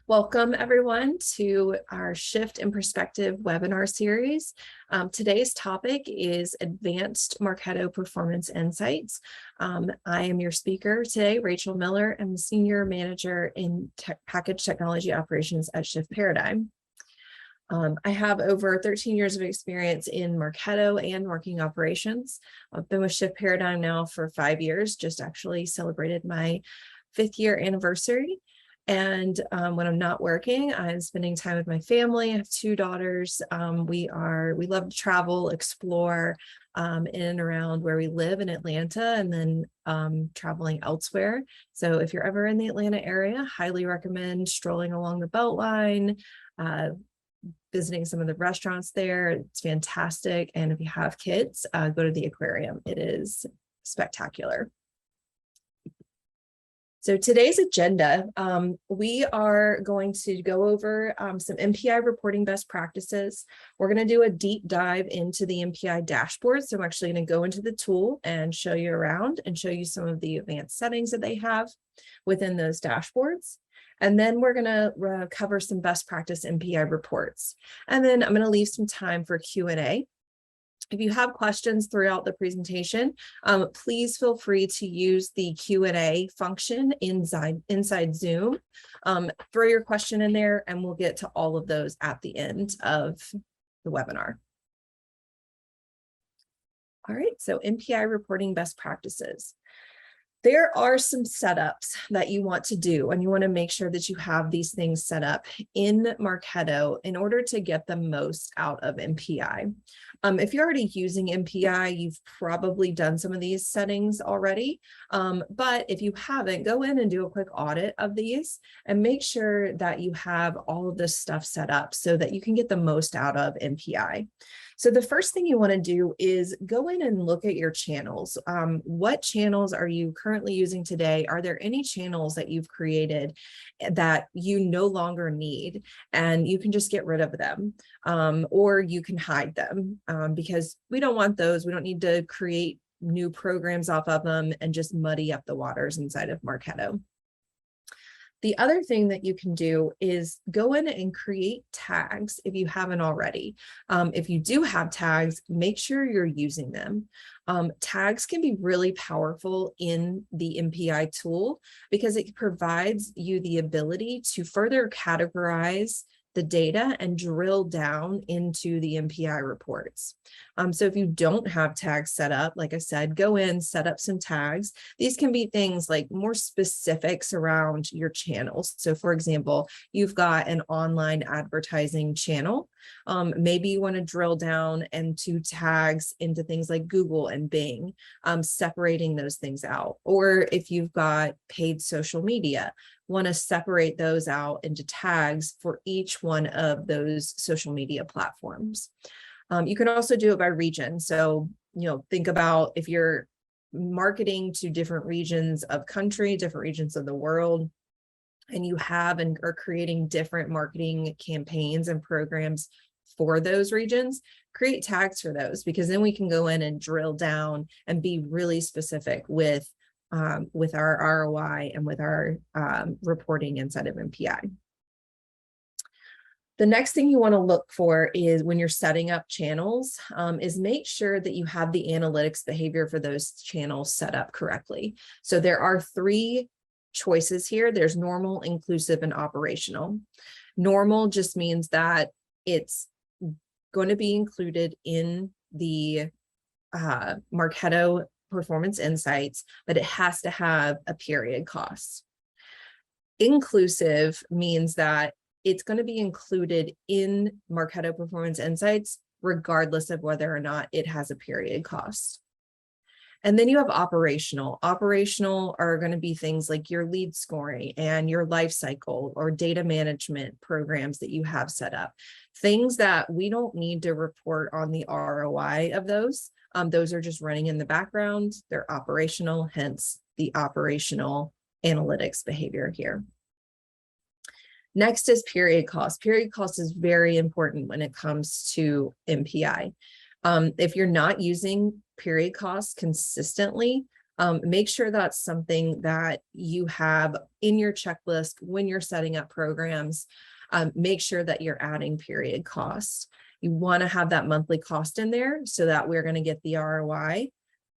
Welcome everyone to our Shift in Perspective webinar series. Today's topic is Advanced Marketo Performance Insights. I am your speaker today, Rachel Miller. I'm the Senior Manager in Package Technology Operations at Shift Paradigm. I have over 13 years of experience in Marketo and marketing operations. I've been with Shift Paradigm now for 5 years, just actually celebrated my 5th year anniversary. And when I'm not working, I'm spending time with my family. I have 2 daughters. We love to travel, explore in and around where we live in Atlanta, and then traveling elsewhere. So if you're ever in the Atlanta area, highly recommend strolling along the Beltline, visiting some of the restaurants there. It's fantastic. And if you have kids, go to the aquarium. It is spectacular. So today's agenda, we are going to go over some MPI reporting best practices. We're going to do a deep dive into the MPI dashboards. So I'm actually going to go into the tool and show you around and show you some of the advanced settings that they have within those dashboards. And then we're going to cover some best practice MPI reports. And then I'm going to leave some time for Q&A. If you have questions throughout the presentation, please feel free to use the Q&A function inside Zoom. Throw your question in there and we'll get to all of those at the end of the webinar. All right, so MPI reporting best practices. There are some setups that you want to do, and you want to make sure that you have these things set up in Marketo in order to get the most out of MPI. If you're already using MPI, you've probably done some of these settings already. But if you haven't, go in and do a quick audit of these and make sure that you have all of this stuff set up so that you can get the most out of MPI. So the first thing you want to do is go in and look at your channels. What channels are you currently using today? Are there any channels that you've created that you no longer need and you can just get rid of them, or you can hide them because we don't want those. We don't need to create new programs off of them and just muddy up the waters inside of Marketo. The other thing that you can do is go in and create tags if you haven't already. If you do have tags, make sure you're using them. Tags can be really powerful in the MPI tool because it provides you the ability to further categorize the data and drill down into the MPI reports. So if you don't have tags set up, like I said, go in, set up some tags. These can be things like more specifics around your channels. So for example, you've got an online advertising channel. Maybe you want to drill down into tags into things like Google and Bing, separating those things out. Or if you've got paid social media, want to separate those out into tags for each one of those social media platforms. You can also do it by region. So, think about if you're marketing to different regions of country, different regions of the world, and you have and are creating different marketing campaigns and programs for those regions, create tags for those, because then we can go in and drill down and be really specific with our ROI and with our reporting inside of MPI. The next thing you want to look for is when you're setting up channels, is make sure that you have the analytics behavior for those channels set up correctly. So there are 3 choices here. There's normal, inclusive, and operational. Normal just means that it's going to be included in the Marketo Performance Insights, but it has to have a period cost. Inclusive means that it's going to be included in Marketo Performance Insights, regardless of whether or not it has a period cost. And then you have operational. Operational are going to be things like your lead scoring and your life cycle or data management programs that you have set up. Things that we don't need to report on the ROI of those. Those are just running in the background. They're operational, hence the operational analytics behavior here. Next is period cost. Period cost is very important when it comes to MPI. If you're not using period costs consistently, Make sure that's something that you have in your checklist when you're setting up programs. Make sure that you're adding period costs. You want to have that monthly cost in there so that we're going to get the ROI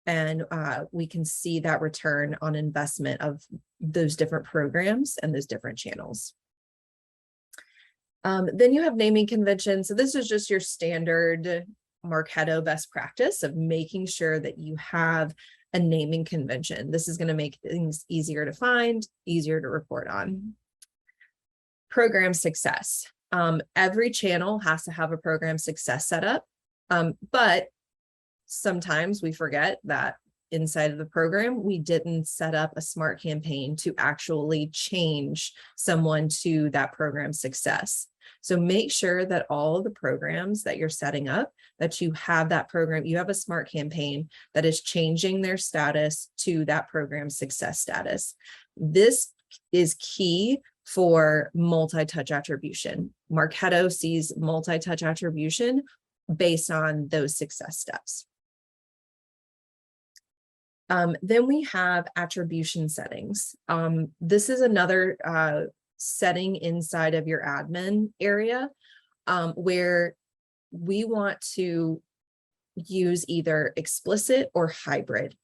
and we can see that return on investment of those different programs and those different channels. Then you have naming conventions. So this is just your standard Marketo best practice of making sure that you have a naming convention. This is going to make things easier to find, easier to report on. Program success. Every channel has to have a program success setup, but sometimes we forget that inside of the program, we didn't set up a smart campaign to actually change someone to that program success. So make sure that all of the programs that you're setting up, that you have that program, you have a smart campaign that is changing their status to that program success status. This is key for multi-touch attribution. Marketo sees multi-touch attribution based on those success steps. Then we have attribution settings. This is another setting inside of your admin area where we want to use either explicit or hybrid.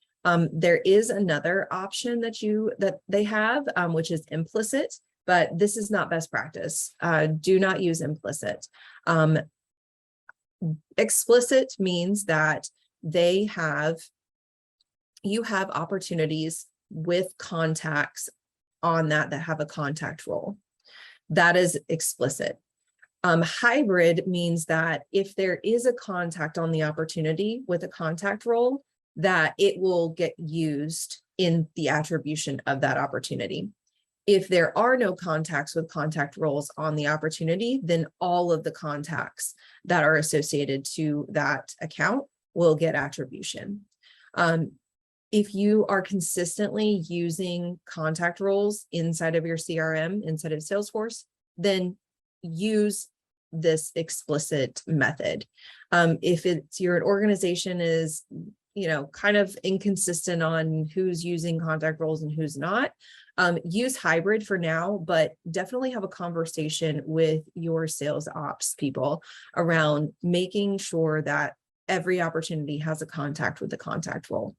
There is another option that they have, which is implicit, but this is not best practice. Do not use implicit. Explicit means that you have opportunities with contacts on that have a contact role. That is explicit. Hybrid means that if there is a contact on the opportunity with a contact role, that it will get used in the attribution of that opportunity. If there are no contacts with contact roles on the opportunity, then all of the contacts that are associated to that account will get attribution. If you are consistently using contact roles inside of your CRM, inside of Salesforce, then use this explicit method. If your organization is, kind of inconsistent on who's using contact roles and who's not, use hybrid for now, but definitely have a conversation with your sales ops people around making sure that every opportunity has a contact with the contact role.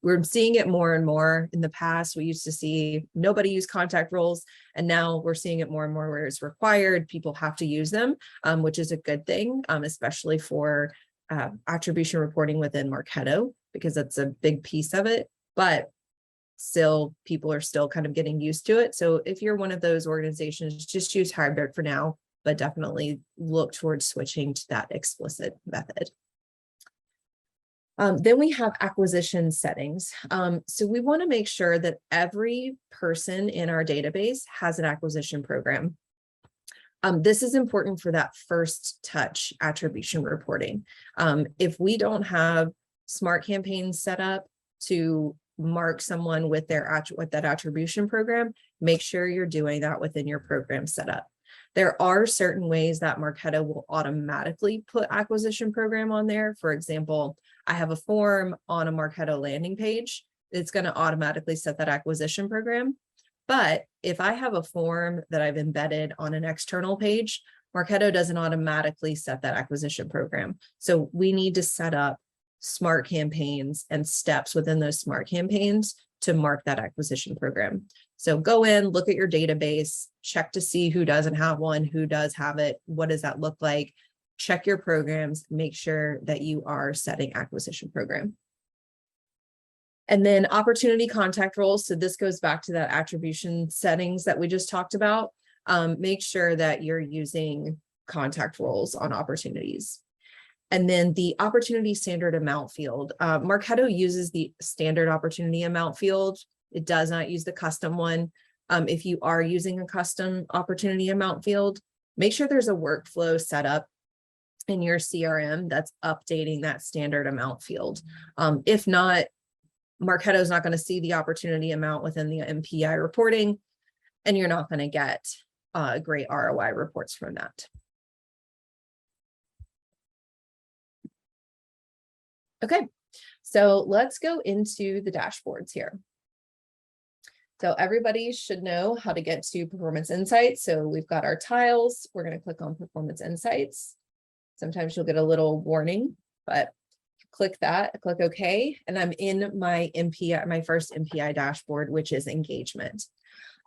We're seeing it more and more. In the past, we used to see nobody use contact roles, and now we're seeing it more and more where it's required. People have to use them, which is a good thing, especially for attribution reporting within Marketo, because that's a big piece of it. But still, people are still kind of getting used to it. So if you're one of those organizations, just use hybrid for now, but definitely look towards switching to that explicit method. Then we have acquisition settings. So we want to make sure that every person in our database has an acquisition program. This is important for that first touch attribution reporting. If we don't have smart campaigns set up to mark someone with that attribution program, make sure you're doing that within your program setup. There are certain ways that Marketo will automatically put acquisition program on there. For example, I have a form on a Marketo landing page. It's going to automatically set that acquisition program. But if I have a form that I've embedded on an external page, Marketo doesn't automatically set that acquisition program. So we need to set up smart campaigns and steps within those smart campaigns to mark that acquisition program. So go in, look at your database, check to see who doesn't have one, who does have it, what does that look like? Check your programs, make sure that you are setting acquisition program. And then opportunity contact roles. So this goes back to that attribution settings that we just talked about. Make sure that you're using contact roles on opportunities. And then the opportunity standard amount field. Marketo uses the standard opportunity amount field. It does not use the custom one. If you are using a custom opportunity amount field, make sure there's a workflow set up in your CRM that's updating that standard amount field. If not, Marketo is not going to see the opportunity amount within the MPI reporting, and you're not going to get great ROI reports from that. Okay, So let's go into the dashboards here. So everybody should know how to get to Performance Insights. So we've got our tiles. We're going to click on Performance Insights. Sometimes you'll get a little warning, but click that, click OK, and I'm in my MPI, my first MPI dashboard, which is engagement.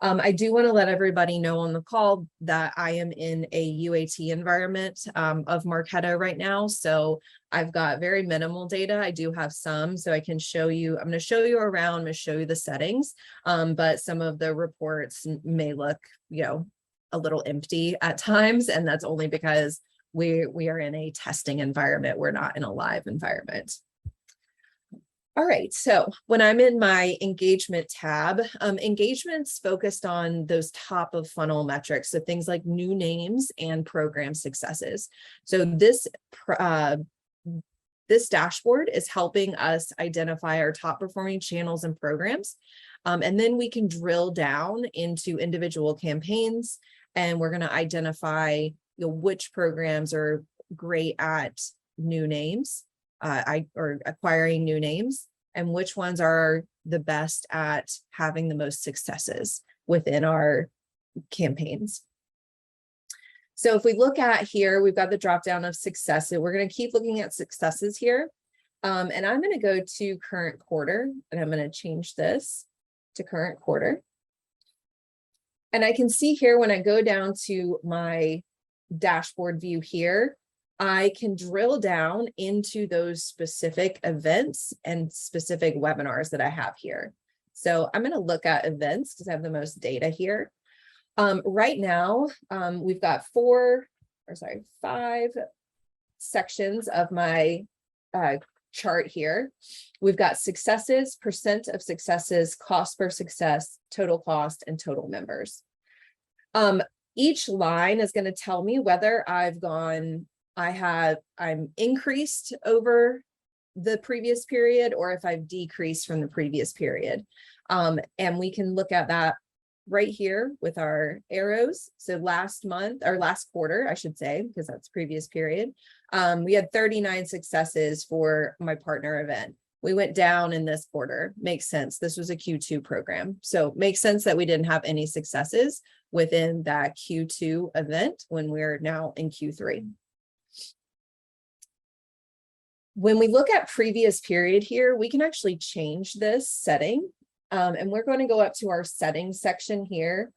I do want to let everybody know on the call that I am in a UAT environment of Marketo right now. So I've got very minimal data. I do have some, so I can show you, I'm going to show you around, I'm going to show you the settings, but some of the reports may look, a little empty at times. And that's only because we are in a testing environment. We're not in a live environment. All right, so when I'm in my engagement tab, engagement's focused on those top of funnel metrics, so things like new names and program successes. So this dashboard is helping us identify our top performing channels and programs. And then we can drill down into individual campaigns, and we're going to identify which programs are great at new names, or acquiring new names, and which ones are the best at having the most successes within our campaigns. So if we look at here, we've got the drop down of successes. We're going to keep looking at successes here. And I'm going to go to current quarter, and I'm going to change this to current quarter. And I can see here when I go down to my dashboard view here, I can drill down into those specific events and specific webinars that I have here. So I'm going to look at events because I have the most data here. Right now, we've got 5 sections of my chart here. We've got successes, percent of successes, cost per success, total cost, and total members. Each line is going to tell me whether I'm increased over the previous period or if I've decreased from the previous period. And we can look at that right here with our arrows. So last month, or last quarter, I should say, because that's previous period, we had 39 successes for my partner event. We went down in this quarter. Makes sense. This was a Q2 program. So makes sense that we didn't have any successes within that Q2 event when we're now in Q3. When we look at previous period here, we can actually change this setting. And we're going to go up to our settings section here.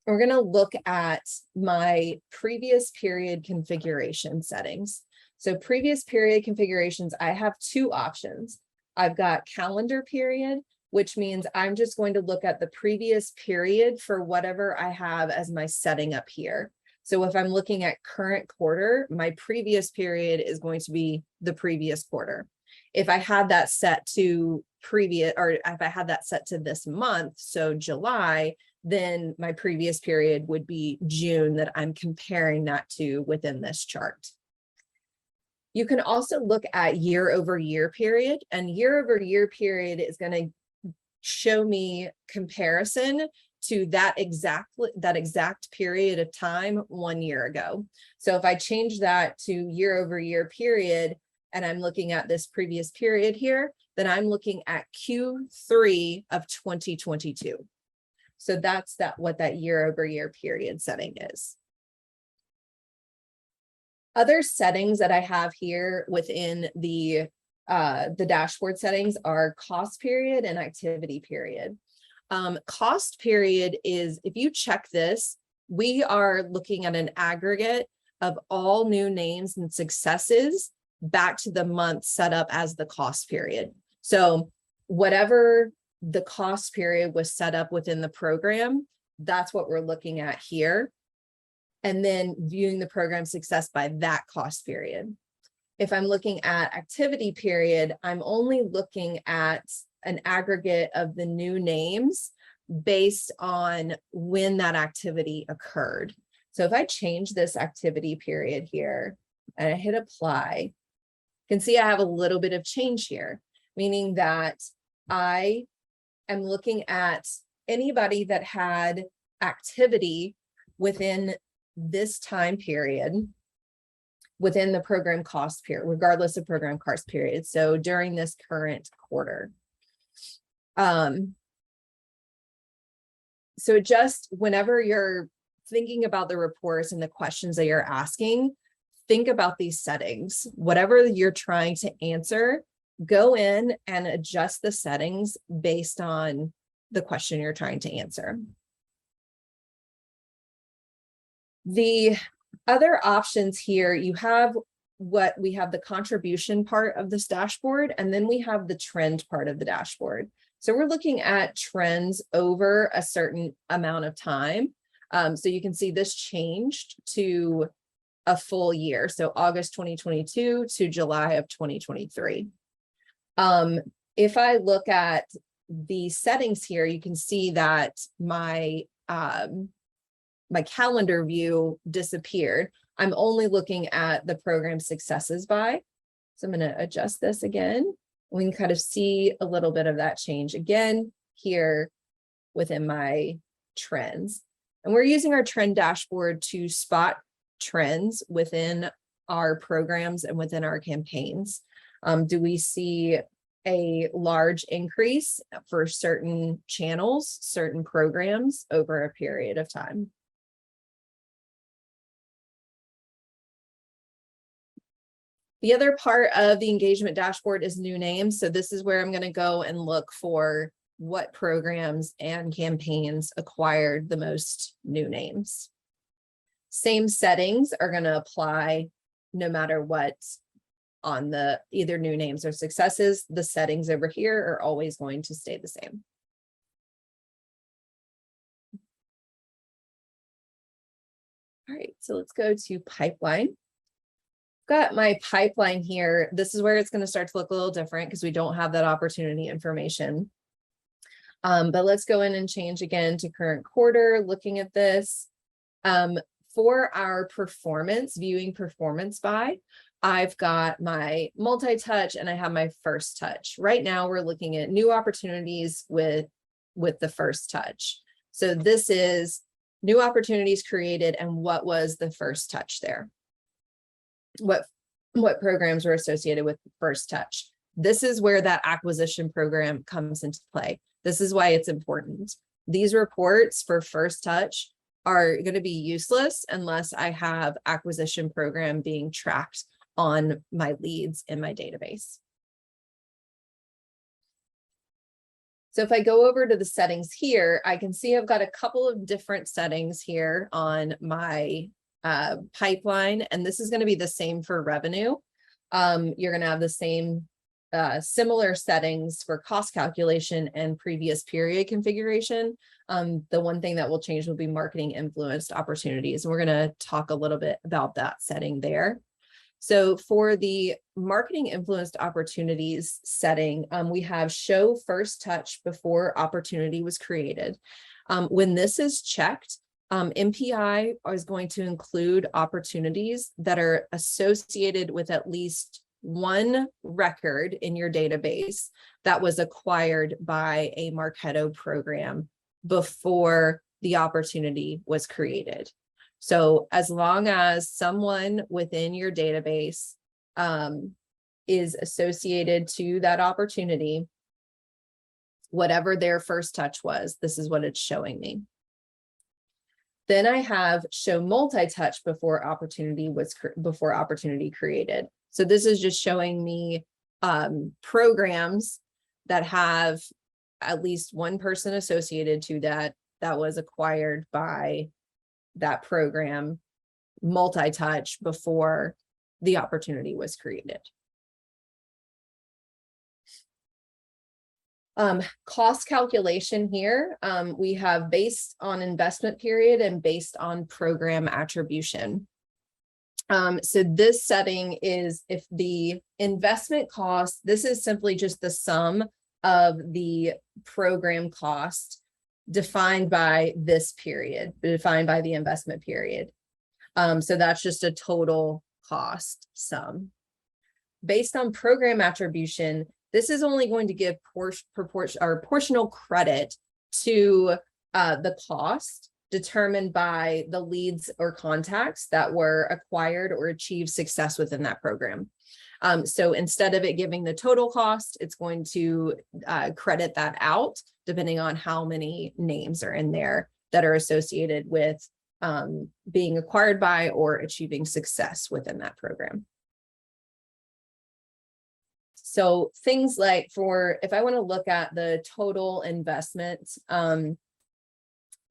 We're going to look at my previous period configuration settings. So previous period configurations, I have 2 options. I've got calendar period, which means I'm just going to look at the previous period for whatever I have as my setting up here. So if I'm looking at current quarter, my previous period is going to be the previous quarter. If I had that set to previous, or if I had that set to this month, so July, then my previous period would be June that I'm comparing that to within this chart. You can also look at year over year period, and year over year period is going to show me comparison to that exact period of time 1 year ago. So if I change that to year over year period, and I'm looking at this previous period here, then I'm looking at Q3 of 2022. So that's what that year over year period setting is. Other settings that I have here within the dashboard settings are cost period and activity period. Cost period is, if you check this, we are looking at an aggregate of all new names and successes back to the month set up as the cost period. So whatever the cost period was set up within the program, that's what we're looking at here. And then viewing the program success by that cost period. If I'm looking at activity period, I'm only looking at an aggregate of the new names based on when that activity occurred. So if I change this activity period here and I hit apply, you can see I have a little bit of change here, meaning that I am looking at anybody that had activity within this time period. within the program cost period, regardless of program cost period. So during this current quarter. So just whenever you're thinking about the reports and the questions that you're asking, think about these settings. Whatever you're trying to answer, go in and adjust the settings based on the question you're trying to answer. The other options here, you have we have the contribution part of this dashboard, and then we have the trend part of the dashboard. So we're looking at trends over a certain amount of time. So you can see this changed to a full year. So August 2022 to July of 2023. If I look at the settings here, you can see that my calendar view disappeared. I'm only looking at the program successes by. So I'm going to adjust this again. We can kind of see a little bit of that change again here within my trends. And we're using our trend dashboard to spot trends within our programs and within our campaigns. Do we see a large increase for certain channels, certain programs over a period of time? The other part of the engagement dashboard is new names. So this is where I'm going to go and look for what programs and campaigns acquired the most new names. Same settings are going to apply no matter what on the either new names or successes. The settings over here are always going to stay the same. All right, so let's go to pipeline. Got my pipeline here. This is where it's going to start to look a little different because we don't have that opportunity information. But let's go in and change again to current quarter, looking at this. For our performance, viewing performance by, I've got my multi-touch and I have my first touch. Right now we're looking at new opportunities with the first touch. So this is new opportunities created and what was the first touch there. What programs were associated with first touch. This is where that acquisition program comes into play. This is why it's important. These reports for first touch are going to be useless unless I have acquisition program being tracked on my leads in my database. So if I go over to the settings here, I can see I've got a couple of different settings here on my pipeline, and this is going to be the same for revenue. You're going to have the same similar settings for cost calculation and previous period configuration. The one thing that will change will be marketing influenced opportunities. And we're going to talk a little bit about that setting there. So for the marketing influenced opportunities setting, we have show first touch before opportunity was created. When this is checked, MPI is going to include opportunities that are associated with at least one record in your database that was acquired by a Marketo program before the opportunity was created. So as long as someone within your database is associated to that opportunity, whatever their first touch was, this is what it's showing me. Then I have show multi-touch before opportunity created. So this is just showing me programs that have at least one person associated to that was acquired by that program, multi-touch, before the opportunity was created. Cost calculation here, we have based on investment period and based on program attribution. So this setting is if the investment cost, this is simply just the sum of the program cost defined by this period, defined by the investment period. So that's just a total cost sum. Based on program attribution, this is only going to give proportional credit to the cost determined by the leads or contacts that were acquired or achieved success within that program. So instead of it giving the total cost, it's going to credit that out depending on how many names are in there that are associated with being acquired by or achieving success within that program. So things like if I want to look at the total investment,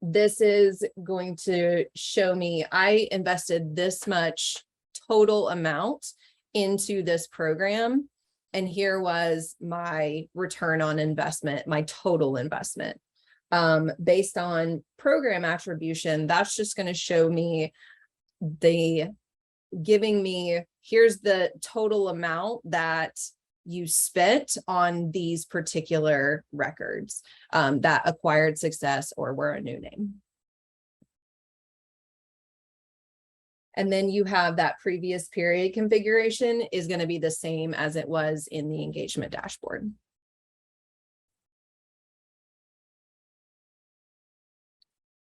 this is going to show me I invested this much total amount into this program. And here was my return on investment, my total investment. Based on program attribution, that's just going to show me giving me, here's the total amount that you spent on these particular records that acquired success or were a new name. And then you have that previous period configuration is going to be the same as it was in the engagement dashboard.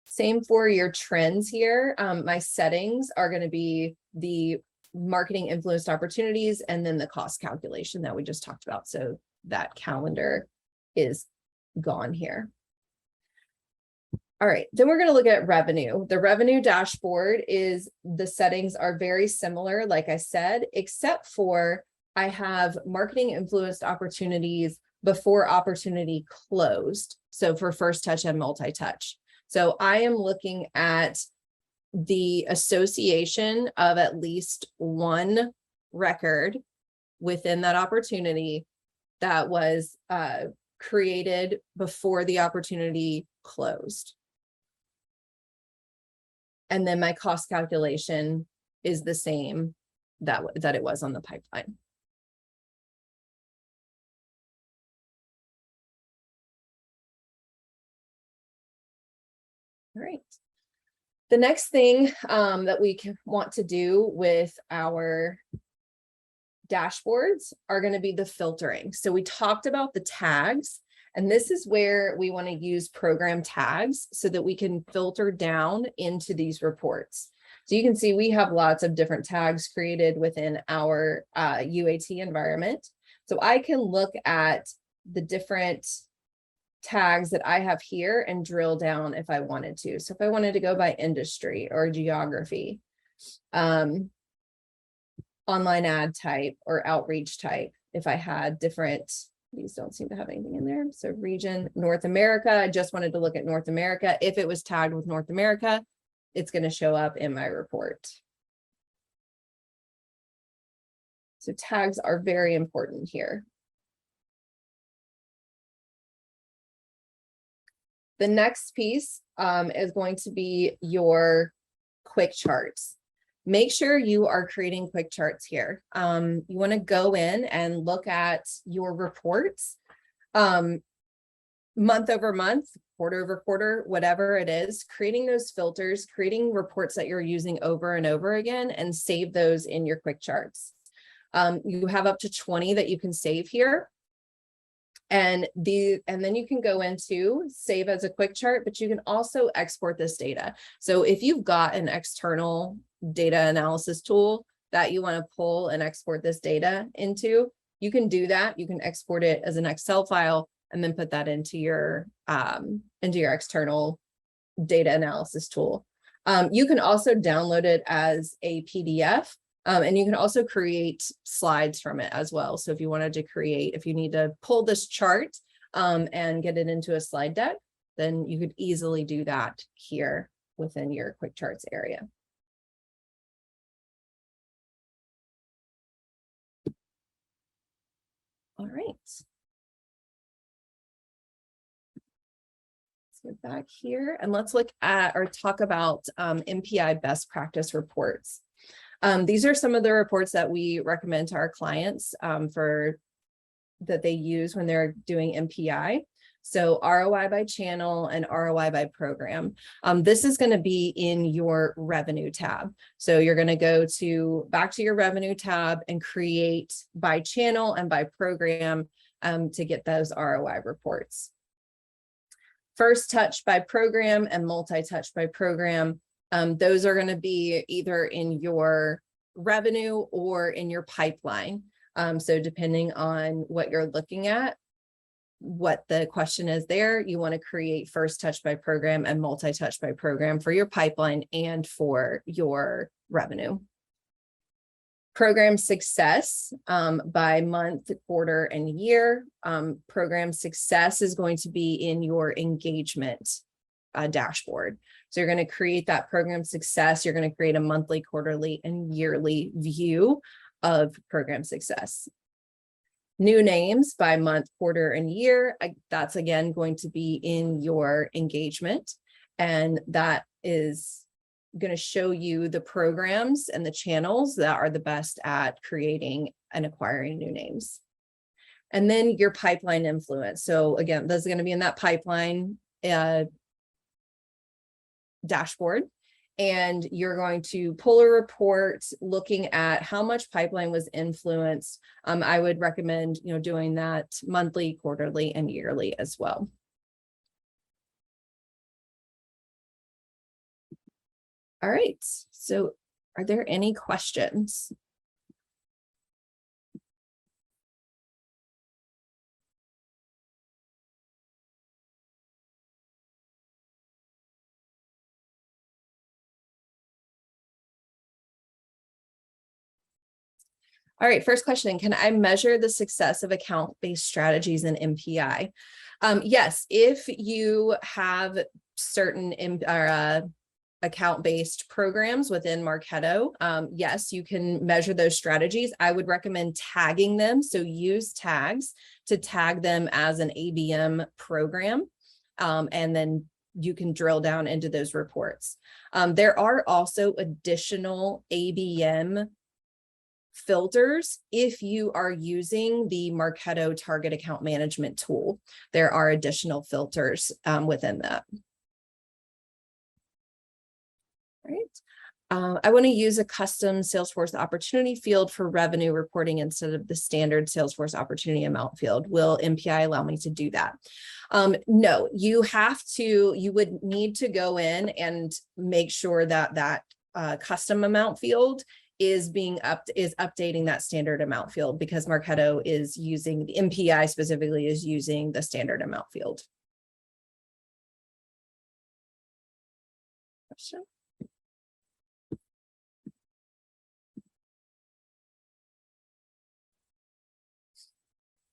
Same for your trends here. My settings are going to be the marketing influenced opportunities and then the cost calculation that we just talked about. So that calendar is gone here. All right, then we're going to look at revenue. The revenue dashboard the settings are very similar, like I said, except for I have marketing influenced opportunities before opportunity closed. So for first touch and multi-touch. So I am looking at the association of at least one record within that opportunity that was created before the opportunity closed. And then my cost calculation is the same that it was on the pipeline. All right. The next thing that we want to do with our dashboards are going to be the filtering. So we talked about the tags, and this is where we want to use program tags so that we can filter down into these reports. So you can see we have lots of different tags created within our UAT environment. So I can look at the different tags that I have here and drill down if I wanted to. So if I wanted to go by industry or geography, online ad type or outreach type, if I had different, these don't seem to have anything in there. So region, North America, I just wanted to look at North America. If it was tagged with North America, it's going to show up in my report. So tags are very important here. The next piece is going to be your quick charts. Make sure you are creating quick charts here. You want to go in and look at your reports month over month, quarter over quarter, whatever it is, creating those filters, creating reports that you're using over and over again, and save those in your quick charts. You have up to 20 that you can save here. And then you can go into save as a quick chart, but you can also export this data. So if you've got an external data analysis tool that you want to pull and export this data into, you can do that. You can export it as an Excel file and then put that into your external data analysis tool. You can also download it as a PDF. And you can also create slides from it as well. So if you wanted to if you need to pull this chart and get it into a slide deck, then you could easily do that here within your quick charts area. All right. Let's get back here and let's look at or talk about MPI best practice reports. These are some of the reports that we recommend to our clients that they use when they're doing MPI. So ROI by channel and ROI by program. This is going to be in your revenue tab. So you're going to go back to your revenue tab and create by channel and by program to get those ROI reports. First touch by program and multi-touch by program. Those are going to be either in your revenue or in your pipeline. So depending on what you're looking at, what the question is there, you want to create first touch by program and multi-touch by program for your pipeline and for your revenue. Program success by month, quarter, and year. Program success is going to be in your engagement dashboard. So you're going to create that program success. You're going to create a monthly, quarterly, and yearly view of program success. New names by month, quarter, and year. That's again going to be in your engagement. And that is going to show you the programs and the channels that are the best at creating and acquiring new names. And then your pipeline influence. So again, this is going to be in that pipeline dashboard. And you're going to pull a report looking at how much pipeline was influenced. I would recommend, doing that monthly, quarterly, and yearly as well. All right, so are there any questions? All right, first question, can I measure the success of account-based strategies in MPI? Yes, if you have certain account-based programs within Marketo, yes, you can measure those strategies. I would recommend tagging them. So use tags to tag them as an ABM program, and then you can drill down into those reports. There are also additional ABM filters if you are using the Marketo Target Account Management tool. There are additional filters within that. Right. I want to use a custom Salesforce opportunity field for revenue reporting instead of the standard Salesforce opportunity amount field. Will MPI allow me to do that? No, you would need to go in and make sure that that custom amount field is updating that standard amount field, because Marketo is using, the MPI specifically is using the standard amount field. Question?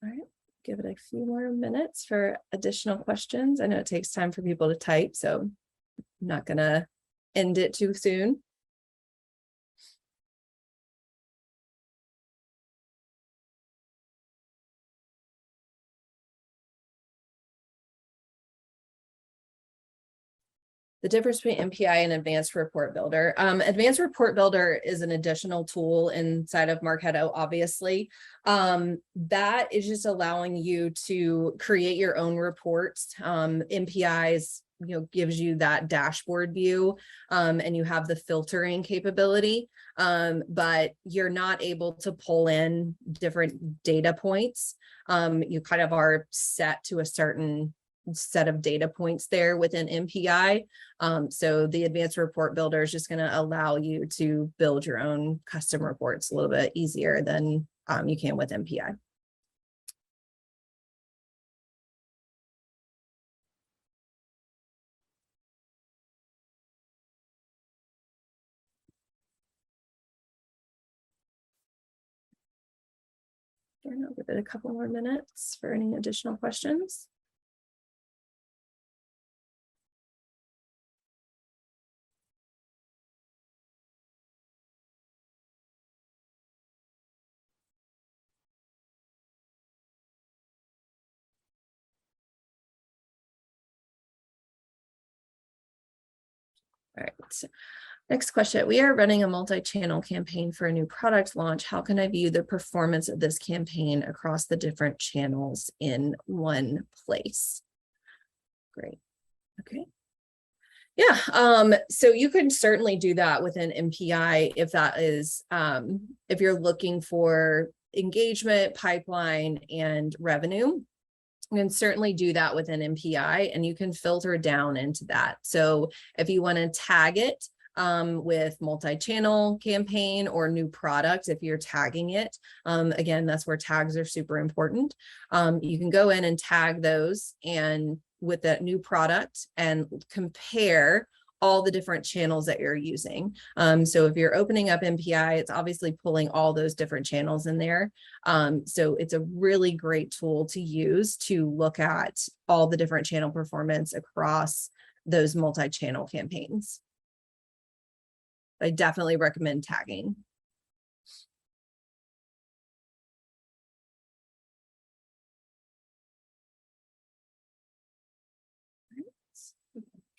All right, give it a few more minutes for additional questions. I know it takes time for people to type, so I'm not gonna end it too soon. The difference between MPI and Advanced Report Builder. Advanced Report Builder is an additional tool inside of Marketo, obviously. That is just allowing you to create your own reports. MPI's gives you that dashboard view, and you have the filtering capability, but you're not able to pull in different data points. You kind of are set to a certain set of data points there within MPI. So the Advanced Report Builder is just going to allow you to build your own custom reports a little bit easier than you can with MPI. And I'll give it a couple more minutes for any additional questions. All right, next question. We are running a multi-channel campaign for a new product launch. How can I view the performance of this campaign across the different channels in one place? Great. Okay. Yeah, so you can certainly do that within MPI if that is, if you're looking for engagement, pipeline, and revenue. You can certainly do that within MPI, and you can filter down into that. So if you want to tag it with multi-channel campaign or new product, if you're tagging it, again, that's where tags are super important. You can go in and tag those and with that new product and compare all the different channels that you're using. So if you're opening up MPI, it's obviously pulling all those different channels in there. So it's a really great tool to use to look at all the different channel performance across those multi-channel campaigns. I definitely recommend tagging.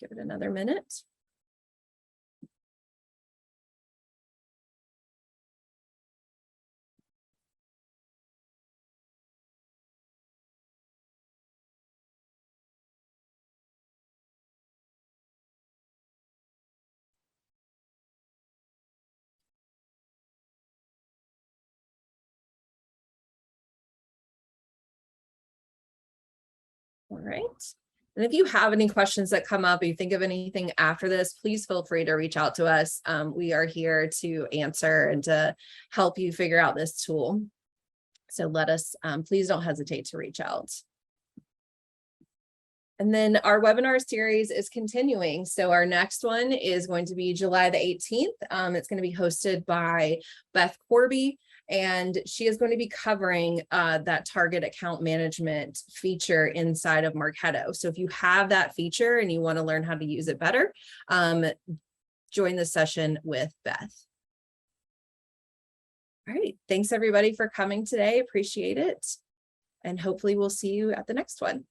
Give it another minute. All right. And if you have any questions that come up, or you think of anything after this, please feel free to reach out to us. We are here to answer and to help you figure out this tool. So let us, please don't hesitate to reach out. And then our webinar series is continuing. So our next one is going to be July the 18th. It's going to be hosted by Beth Corby, and she is going to be covering that target account management feature inside of Marketo. So if you have that feature and you want to learn how to use it better, join the session with Beth. All right. Thanks everybody for coming today. Appreciate it. And hopefully we'll see you at the next one.